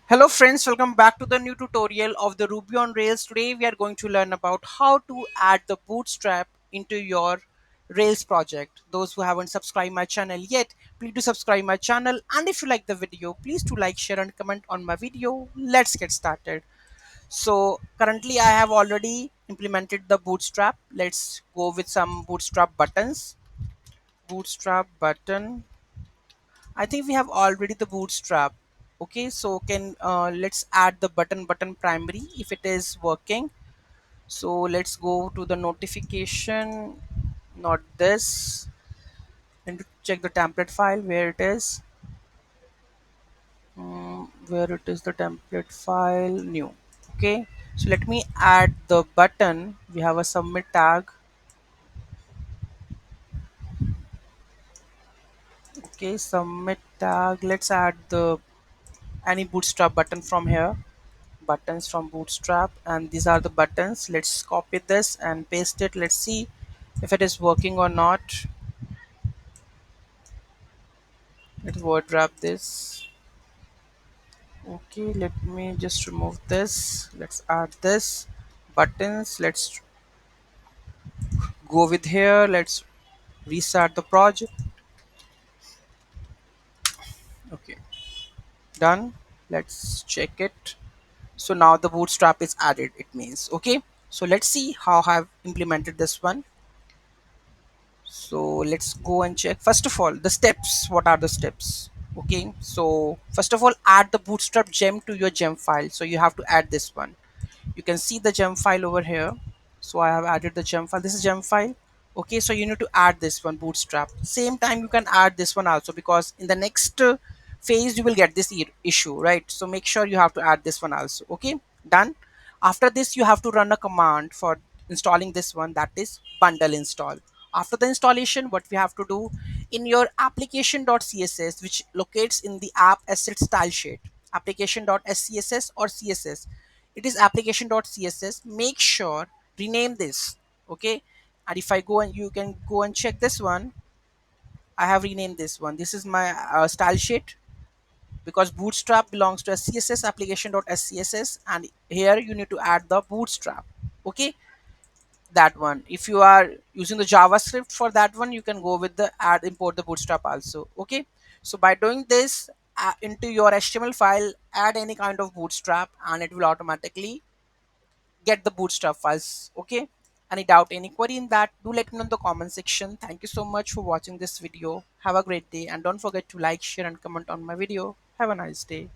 Hello friends, welcome back to the new tutorial of the Ruby on Rails. Today we are going to learn about how to add the Bootstrap into your Rails project. Those who haven't subscribed my channel yet, please do subscribe my channel, and if you like the video, please do like, share and comment on my video. Let's get started. So currently I have already implemented the Bootstrap. Let's go with some Bootstrap buttons. Bootstrap button. I think we have already the Bootstrap. Okay, so can let's add the button primary if it is working. So let's go to the notification, not this, and to check the template file where it is. Where it is the template file, new. Okay, so let me add the button. We have a submit tag. Okay, submit tag. Let's add the any Bootstrap button from here. Buttons from Bootstrap, and these are the buttons. Let's copy this and paste it. Let's see if it is working or not. Let's word wrap this. Okay, let me just remove this. Let's add this buttons. Let's go with here. Let's restart the project. Okay, done. Let's check it. So now the Bootstrap is added, it means. Okay, so let's see how I've implemented this one. So let's go and check first of all the steps. What are the steps? Okay, so first of all, add the Bootstrap gem to your gem file. So you have to add this one. You can see the gem file over here. So I have added the gem file. This is gem file. Okay, so you need to add this one, Bootstrap. Same time you can add this one also, because in the next phase you will get this issue, right? So make sure you have to add this one also. Okay, done. After this you have to run a command for installing this one, that is bundle install. After the installation, what we have to do, in your application.css, which locates in the app asset style sheet, application.scss or css, it is application.css. Make sure rename this. Okay, and if I go and you can go and check this one, I have renamed this one. This is my style sheet, because Bootstrap belongs to a css application.scss, and here you need to add the Bootstrap. Okay, that one. If you are using the JavaScript for that one, you can go with the add import the Bootstrap also. Okay, so by doing this, into your HTML file, add any kind of Bootstrap and it will automatically get the Bootstrap files. Okay, any doubt, any query in that, do let me know in the comment section. Thank you so much for watching this video. Have a great day, and don't forget to like, share and comment on my video. Have a nice day.